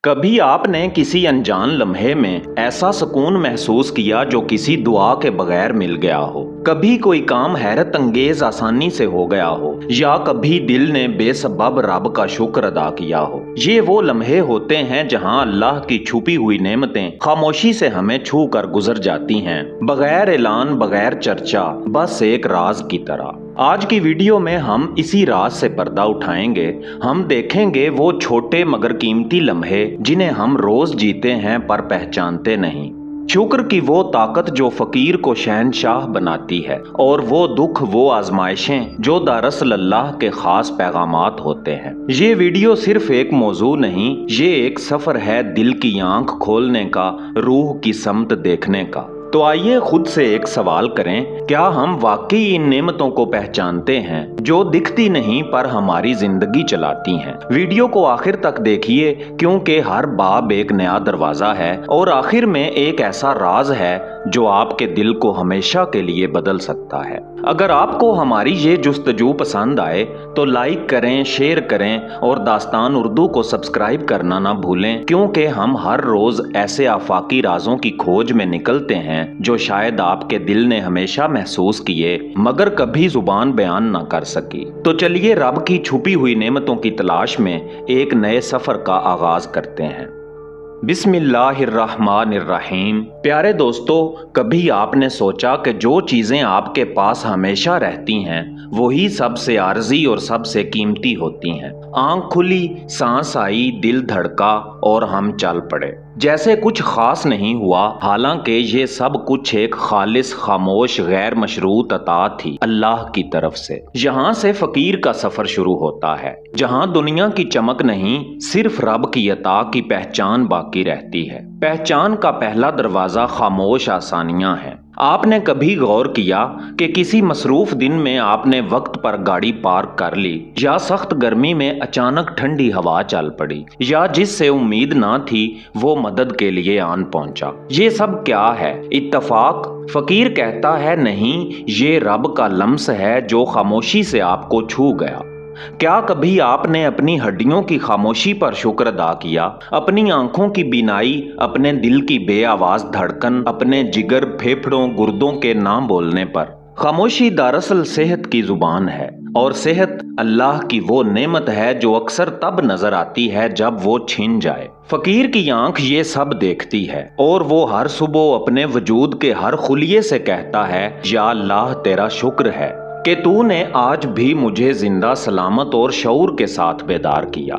कभी आपने किसी अनजान लम्हे में ऐसा सुकून महसूस किया जो किसी दुआ के बगैर मिल गया हो। कभी कोई काम हैरत अंगेज आसानी से हो गया हो, या कभी दिल ने बेसबब रब का शुक्र अदा किया हो। ये वो लम्हे होते हैं जहां अल्लाह की छुपी हुई नेमतें खामोशी से हमें छू कर गुजर जाती हैं, बगैर ऐलान, बगैर चर्चा, बस एक राज की तरह। आज की वीडियो में हम इसी राज से पर्दा उठाएंगे। हम देखेंगे वो छोटे मगर कीमती लम्हे जिन्हें हम रोज जीते हैं पर पहचानते नहीं। शुक्र की वो ताकत जो फकीर को शहनशाह बनाती है, और वो दुख, वो आजमाइशें जो दरअसल अल्लाह के खास पैगामात होते हैं। ये वीडियो सिर्फ एक मौजू नहीं, ये एक सफर है दिल की आंख खोलने का, रूह की समत देखने का। तो आइए खुद से एक सवाल करें, क्या हम वाकई इन नेमतों को पहचानते हैं जो दिखती नहीं पर हमारी जिंदगी चलाती हैं। वीडियो को आखिर तक देखिए, क्योंकि हर बाब एक नया दरवाजा है और आखिर में एक ऐसा राज है जो आपके दिल को हमेशा के लिए बदल सकता है। अगर आपको हमारी ये जुस्तजू पसंद आए तो लाइक करें, शेयर करें और दास्तान उर्दू को सब्सक्राइब करना ना भूलें, क्योंकि हम हर रोज ऐसे आफाकी राजों की खोज में निकलते हैं जो शायद आपके दिल ने हमेशा महसूस किए मगर कभी जुबान बयान ना कर सकी। तो चलिए रब की छुपी हुई नेमतों की तलाश में एक नए सफर का आगाज करते हैं। बिस्मिल्लाहिर्रहमानिर्रहीम। प्यारे दोस्तों, कभी आपने सोचा कि जो चीज़ें आपके पास हमेशा रहती हैं वही सबसे आर्जी और सबसे कीमती होती हैं। आंख खुली, सांस आई, दिल धड़का और हम चल पड़े, जैसे कुछ खास नहीं हुआ। हालांकि ये सब कुछ एक खालिस, खामोश, गैर मशरूत अता थी अल्लाह की तरफ से। यहाँ से फकीर का सफर शुरू होता है, जहाँ दुनिया की चमक नहीं, सिर्फ रब की अता की पहचान बाकी रहती है। पहचान का पहला दरवाजा खामोश आसानियां है। आपने कभी गौर किया कि किसी मसरूफ दिन में आपने वक्त पर गाड़ी पार्क कर ली, या सख्त गर्मी में अचानक ठंडी हवा चल पड़ी, या जिससे उम्मीद ना थी वो मदद के लिए आन पहुंचा। ये सब क्या है? इत्तफाक? फकीर कहता है नहीं, ये रब का लम्स है जो खामोशी से आपको छू गया। क्या कभी आपने अपनी हड्डियों की खामोशी पर शुक्र अदा किया? अपनी आंखों की बीनाई, अपने दिल की बेआवाज धड़कन, अपने जिगर, फेफड़ों, गुर्दों के ना बोलने पर? खामोशी दरअसल सेहत की जुबान है, और सेहत अल्लाह की वो नेमत है जो अक्सर तब नजर आती है जब वो छीन जाए। फकीर की आंख ये सब देखती है, और वो हर सुबह अपने वजूद के हर खुलिये से कहता है, या अल्लाह तेरा शुक्र है कि तूने आज भी मुझे जिंदा, सलामत और शऊर के साथ बेदार किया।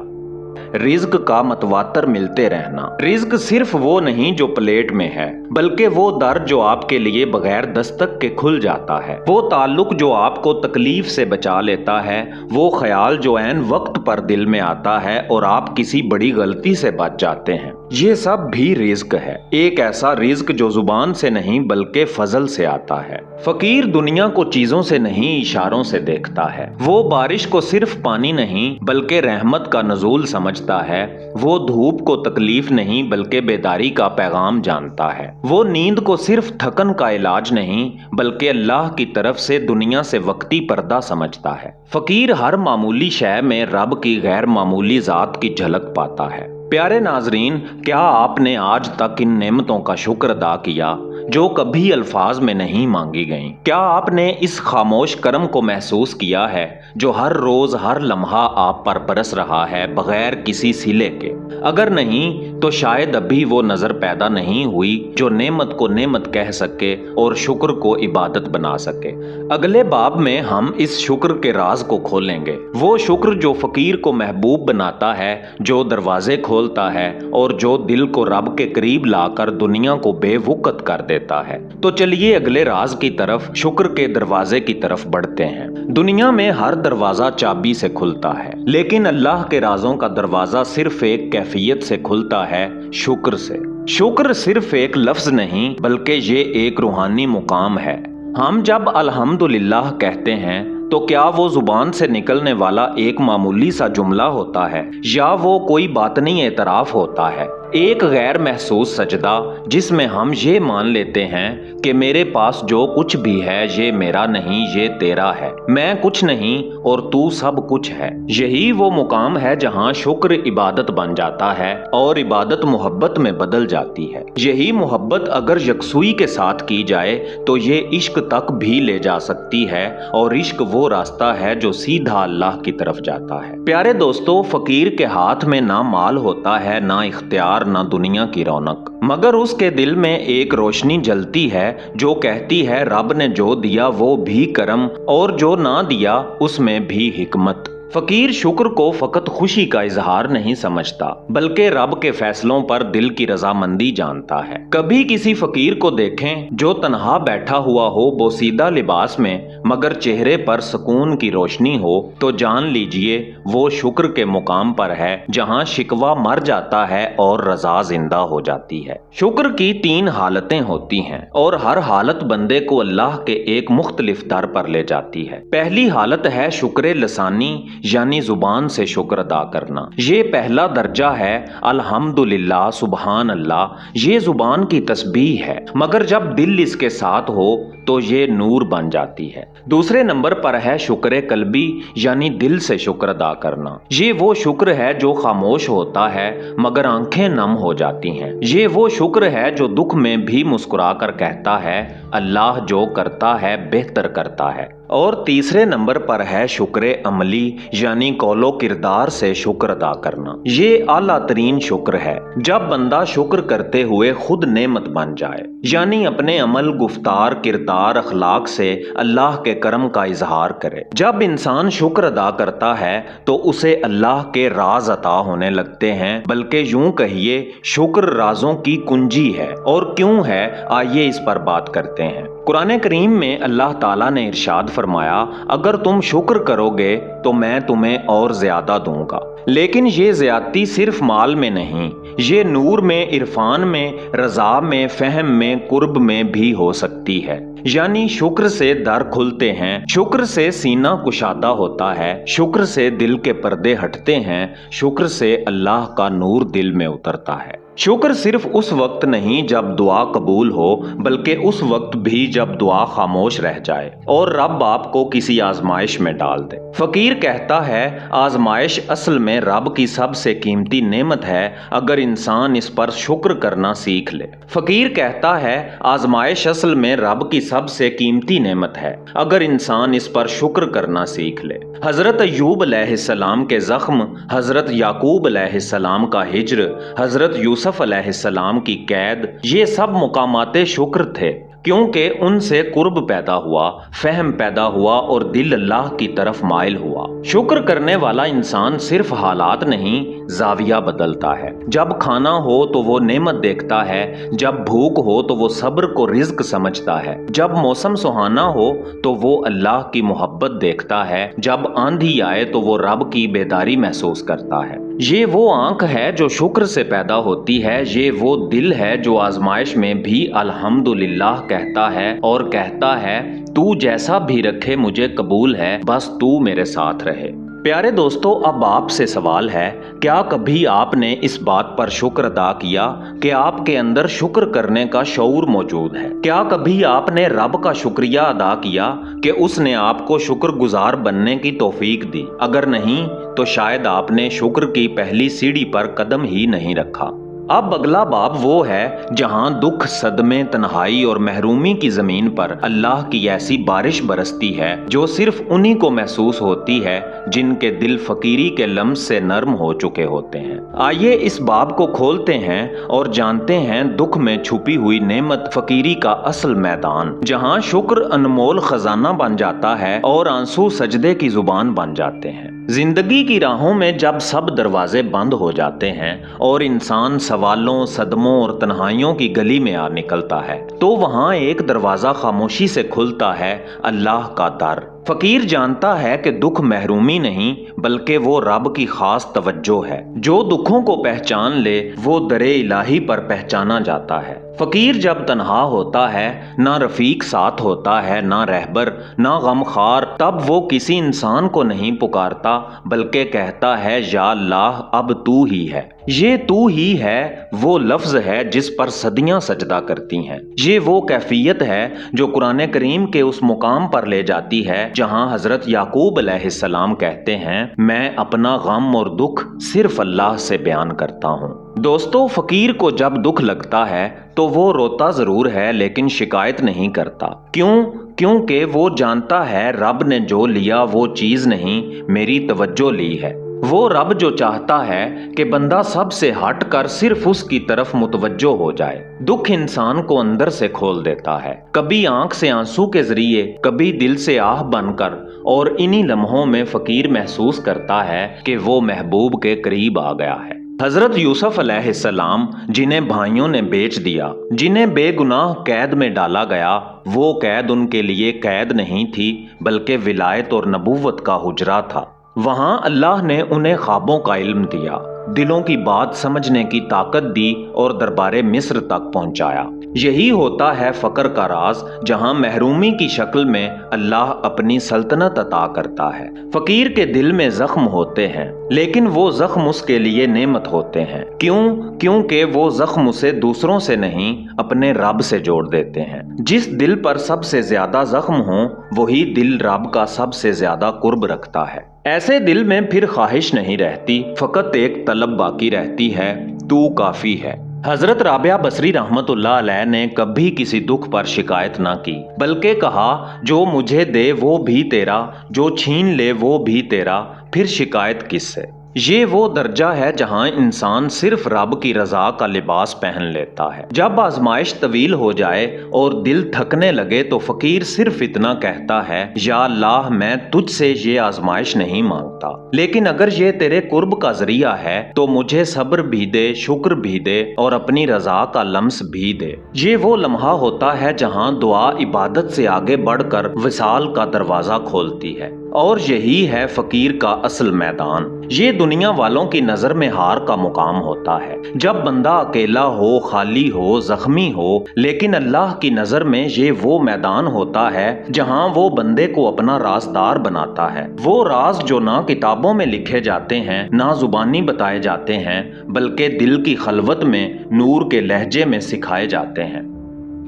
रिज्क का मतवातर मिलते रहना। रिज्क सिर्फ वो नहीं जो प्लेट में है, बल्कि वो दर जो आपके लिए बगैर दस्तक के खुल जाता है, वो ताल्लुक जो आपको तकलीफ से बचा लेता है, वो ख्याल जो ऐन वक्त पर दिल में आता है और आप किसी बड़ी गलती से बच जाते हैं। ये सब भी रिज्क है, एक ऐसा रिज्क जो जुबान से नहीं बल्कि फजल से आता है। फकीर दुनिया को चीजों से नहीं, इशारों से देखता है। वो बारिश को सिर्फ पानी नहीं बल्कि रहमत का नजूल समझता है। वो धूप को तकलीफ नहीं बल्कि बेदारी का पैगाम जानता है। वो नींद को सिर्फ थकन का इलाज नहीं बल्कि अल्लाह की तरफ से दुनिया से वक्ती पर्दा समझता है। फकीर हर मामूली शय में रब की गैर मामूली जात की झलक पाता है। प्यारे नाजरीन, क्या आपने आज तक इन नेमतों का शुक्र अदा किया जो कभी अल्फाज में नहीं मांगी गईं? क्या आपने इस खामोश करम को महसूस किया है जो हर रोज, हर लम्हा आप पर बरस रहा है बगैर किसी सिले के? अगर नहीं तो शायद अभी वो नजर पैदा नहीं हुई जो नेमत को नेमत कह सके और शुक्र को इबादत बना सके। अगले बाब में हम इस शुक्र के राज को खोलेंगे, वो शुक्र जो फकीर को महबूब बनाता है, जो दरवाजे खोलता है और जो दिल को रब के करीब लाकर दुनिया को बेवकूफ कर देता है। तो चलिए अगले राज की तरफ, शुक्र के दरवाजे की तरफ बढ़ते हैं। दुनिया में हर दरवाजा चाबी से खुलता है, लेकिन अल्लाह के राजों का दरवाजा सिर्फ एक कैफियत से खुलता है, शुक्र से। शुक्र सिर्फ एक लफ्ज नहीं बल्कि ये एक रूहानी मुकाम है। हम जब अल्हम्दुलिल्लाह कहते हैं तो क्या वो जुबान से निकलने वाला एक मामूली सा जुमला होता है, या वो कोई बातनी एतराफ होता है? ایک غیر محسوس سجدہ جس میں ہم یہ مان لیتے ہیں کہ میرے پاس جو کچھ بھی ہے یہ میرا نہیں، یہ تیرا ہے، میں کچھ نہیں اور تو سب کچھ ہے۔ یہی وہ مقام ہے جہاں شکر عبادت بن جاتا ہے اور عبادت محبت میں بدل جاتی ہے۔ یہی محبت اگر یکسوئی کے ساتھ کی جائے تو یہ عشق تک بھی لے جا سکتی ہے، اور عشق وہ راستہ ہے جو سیدھا اللہ کی طرف جاتا ہے۔ پیارے دوستو، فقیر کے ہاتھ میں نہ مال ہوتا ہے، نہ اختیار، نہ دنیا کی رونق، مگر اس کے دل میں ایک روشنی جلتی ہے جو کہتی ہے رب نے جو دیا وہ بھی کرم، اور جو نہ دیا اس میں بھی حکمت۔ فقیر شکر کو فقط خوشی کا اظہار نہیں سمجھتا بلکہ رب کے فیصلوں پر دل کی رضامندی جانتا ہے۔ کبھی کسی فقیر کو دیکھیں جو تنہا بیٹھا ہوا ہو، بوسیدہ لباس میں، مگر چہرے پر سکون کی روشنی ہو، تو جان لیجئے وہ شکر کے مقام پر ہے جہاں شکوہ مر جاتا ہے اور رضا زندہ ہو جاتی ہے۔ شکر کی 3 حالتیں ہوتی ہیں اور ہر حالت بندے کو اللہ کے ایک مختلف در پر لے جاتی ہے۔ پہلی حالت ہے شکر لسانی، یعنی زبان سے شکر ادا کرنا۔ یہ پہلا درجہ ہے الحمدللہ، سبحان اللہ، یہ زبان کی تسبیح ہے، مگر جب دل اس کے ساتھ ہو تو یہ نور بن جاتی ہے۔ دوسرے نمبر پر ہے شکر قلبی، یعنی دل سے شکر ادا کرنا۔ یہ وہ شکر ہے جو خاموش ہوتا ہے مگر آنکھیں نم ہو جاتی ہیں۔ یہ وہ شکر ہے جو دکھ میں بھی مسکرا کر کہتا ہے اللہ جو کرتا ہے بہتر کرتا ہے۔ اور تیسرے نمبر پر ہے شکر عملی، یعنی قول و کردار سے شکر ادا کرنا۔ یہ اعلیٰ ترین شکر ہے جب بندہ شکر کرتے ہوئے خود نعمت بن جائے، یعنی اپنے عمل، گفتار، کردار، اخلاق سے اللہ کے کرم کا اظہار کرے۔ جب انسان شکر ادا کرتا ہے تو اسے اللہ کے راز عطا ہونے لگتے ہیں، بلکہ یوں کہیے شکر رازوں کی کنجی ہے۔ اور کیوں ہے، آئیے اس پر بات کرتے ہیں۔ قرآن کریم میں اللہ تعالیٰ نے ارشاد فرمایا اگر تم شکر کرو گے تو میں تمہیں اور زیادہ دوں گا، لیکن یہ زیادتی صرف مال میں نہیں، یہ نور میں، عرفان میں، رضا میں، فہم میں، قرب میں بھی ہو سکتی ہے۔ یعنی شکر سے در کھلتے ہیں، شکر سے سینہ کشادہ ہوتا ہے، شکر سے دل کے پردے ہٹتے ہیں، شکر سے اللہ کا نور دل میں اترتا ہے۔ شکر صرف اس وقت نہیں جب دعا قبول ہو، بلکہ اس وقت بھی جب دعا خاموش رہ جائے اور رب آپ کو کسی آزمائش میں ڈال دے۔ فقیر کہتا ہے آزمائش اصل میں رب کی سب سے قیمتی نعمت ہے اگر انسان اس پر شکر کرنا سیکھ لے۔ فقیر کہتا ہے آزمائش اصل میں رب کی سب سے قیمتی نعمت ہے اگر انسان اس پر شکر کرنا سیکھ لے۔ حضرت ایوب علیہ السلام کے زخم، حضرت یعقوب علیہ السلام کا ہجر، حضرت یوسف علیہ السلام کی قید، یہ سب مقامات شکر تھے، کیونکہ ان سے قرب پیدا ہوا، فہم پیدا ہوا اور دل اللہ کی طرف مائل ہوا۔ شکر کرنے والا انسان صرف حالات نہیں، زاویہ بدلتا ہے۔ جب کھانا ہو تو وہ نعمت دیکھتا ہے، جب بھوک ہو تو وہ صبر کو رزق سمجھتا ہے، جب موسم سہانا ہو تو وہ اللہ کی محبت دیکھتا ہے، جب آندھی آئے تو وہ رب کی بیداری محسوس کرتا ہے۔ یہ وہ آنکھ ہے جو شکر سے پیدا ہوتی ہے، یہ وہ دل ہے جو آزمائش میں بھی الحمدللہ کہتا ہے اور کہتا ہے تو جیسا بھی رکھے مجھے قبول ہے، بس تو میرے ساتھ رہے۔ پیارے دوستو، اب آپ سے سوال ہے، کیا کبھی آپ نے اس بات پر شکر ادا کیا کہ آپ کے اندر شکر کرنے کا شعور موجود ہے؟ کیا کبھی آپ نے رب کا شکریہ ادا کیا کہ اس نے آپ کو شکر گزار بننے کی توفیق دی؟ اگر نہیں تو شاید آپ نے شکر کی پہلی سیڑھی پر قدم ہی نہیں رکھا۔ اب اگلا باب وہ ہے جہاں دکھ، صدمے، تنہائی اور محرومی کی زمین پر اللہ کی ایسی بارش برستی ہے جو صرف انہی کو محسوس ہوتی ہے جن کے دل فقیری کے لمس سے نرم ہو چکے ہوتے ہیں۔ آئیے اس باب کو کھولتے ہیں اور جانتے ہیں دکھ میں چھپی ہوئی نعمت، فقیری کا اصل میدان، جہاں شکر انمول خزانہ بن جاتا ہے اور آنسو سجدے کی زبان بن جاتے ہیں۔ زندگی کی راہوں میں جب سب دروازے بند ہو جاتے ہیں اور انسان سوالوں، صدموں اور تنہائیوں کی گلی میں آ نکلتا ہے تو وہاں ایک دروازہ خاموشی سے کھلتا ہے، اللہ کا در۔ फकीर जानता है कि दुख महरूमी नहीं बल्कि वो रब की खास तवज्जो है। जो दुखों को पहचान ले वो दरे इलाही पर पहचाना जाता है। फकीर जब तन्हा होता है, ना रफीक साथ होता है, ना रहबर, ना गमखार, तब वो किसी इंसान को नहीं पुकारता बल्कि कहता है या अल्लाह अब तू ही है। ये तू ही है वो लफ्ज है जिस पर सदियां सजदा करती हैं। ये वो कैफियत है जो कुरान करीम के उस मुकाम पर ले जाती है जहां हजरत याकूब अलैहिस्सलाम कहते हैं, मैं अपना गम और दुख सिर्फ अल्लाह से बयान करता हूँ। दोस्तों, फकीर को जब दुख लगता है तो वो रोता जरूर है लेकिन शिकायत नहीं करता। क्योंकि वो जानता है रब ने जो लिया वो चीज नहीं, मेरी तवज्जो ली है। वो रब जो चाहता है कि बंदा सब से हट कर सिर्फ उसकी तरफ मुतवज्जो हो जाए। दुख इंसान को अंदर से खोल देता है, कभी आंख से आंसू के जरिए, कभी दिल से आह बनकर, और इन्हीं लम्हों में फकीर महसूस करता है कि वो महबूब के करीब आ गया है। हजरत यूसुफ अलैहिस्सलाम जिन्हें भाइयों ने बेच दिया, जिन्हें बेगुनाह कैद में डाला गया, वो कैद उनके लिए कैद नहीं थी बल्कि विलायत और नबूवत का हुजरा था। वहां अल्लाह ने उन्हें ख्वाबों का इल्म दिया, दिलों की बात समझने की ताकत दी और दरबारे मिस्र तक पहुंचाया। यही होता है फकर का राज, जहां महरूमी की शक्ल में अल्लाह अपनी सल्तनत अता करता है। फकीर के दिल में जख्म होते हैं लेकिन वो जख्म उसके लिए नेमत होते हैं। क्योंकि वो जख्म उसे दूसरों से नहीं अपने रब से जोड़ देते हैं। जिस दिल पर सबसे ज्यादा जख्म हो वही दिल रब का सबसे ज्यादा कुर्ब रखता है। ऐसे दिल में फिर ख्वाहिश नहीं रहती, फकत एक तलब बाकी रहती है, तू काफी है। हजरत राबिया बसरी रहमतुल्लाह अलैह ने कभी किसी दुख पर शिकायत ना की, बल्कि कहा, जो मुझे दे वो भी तेरा, जो छीन ले वो भी तेरा, फिर शिकायत किससे। ये वो दर्जा है जहां इंसान सिर्फ रब की रजा का लिबास पहन लेता है। जब आजमाइश तवील हो जाए और दिल थकने लगे तो फकीर सिर्फ इतना कहता है, या अल्लाह मैं तुझसे ये आजमाइश नहीं मांगता, लेकिन अगर ये तेरे कुर्ब का जरिया है तो मुझे सब्र भी दे, शुक्र भी दे और अपनी रजा का लम्स भी दे। ये वो लम्हा होता है जहां दुआ इबादत से आगे बढ़कर विसाल का दरवाजा खोलती है, और यही है फकीर का असल मैदान। ये दुनिया वालों की नजर में हार का मुकाम होता है, जब बंदा अकेला हो, खाली हो, जख्मी हो, लेकिन अल्लाह की नजर में ये वो मैदान होता है जहां वो बंदे को अपना राजदार बनाता है। वो राज जो ना किताबों में लिखे जाते हैं, ना जुबानी बताए जाते हैं, बल्कि दिल की खलवत में नूर के लहजे में सिखाए जाते हैं।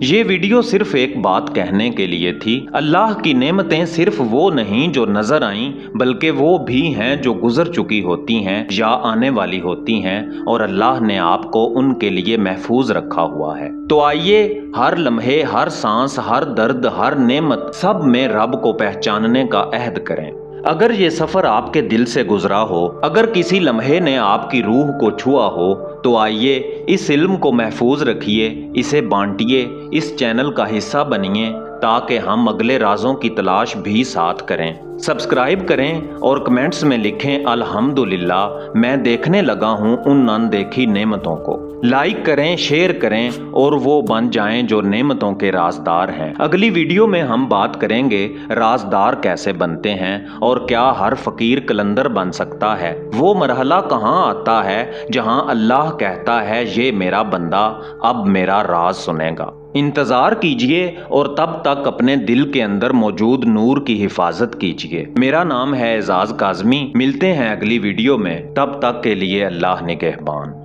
ये वीडियो सिर्फ एक बात कहने के लिए थी, अल्लाह की नेमतें सिर्फ वो नहीं जो नजर आईं, बल्कि वो भी हैं जो गुजर चुकी होती हैं या आने वाली होती हैं, और अल्लाह ने आपको उनके लिए महफूज रखा हुआ है। तो आइए हर लम्हे, हर सांस, हर दर्द, हर नेमत, सब में रब को पहचानने का अहद करें। अगर ये सफर आपके दिल से गुजरा हो, अगर किसी लम्हे ने आपकी रूह को छुआ हो, तो आइए इस इल्म को महफूज रखिए, इसे बांटिए, इस चैनल का हिस्सा बनिए ताकि हम अगले राजों की तलाश भी साथ करें। सब्सक्राइब करें और कमेंट्स में लिखें अल्हम्दुलिल्लाह, मैं देखने लगा हूं उन अनदेखी नेमतों को। लाइक करें, शेयर करें और वो बन जाएं जो नेमतों के राजदार हैं। अगली वीडियो में हम बात करेंगे राजदार कैसे बनते हैं और क्या हर फकीर कलंदर बन सकता है। वो मरहला कहाँ आता है जहां अल्लाह कहता है, ये मेरा बंदा अब मेरा राज सुनेगा। इंतजार कीजिए और तब तक अपने दिल के अंदर मौजूद नूर की हिफाजत कीजिए। मेरा नाम है एजाज काज़मी। मिलते हैं अगली वीडियो में, तब तक के लिए अल्लाह निगहबान।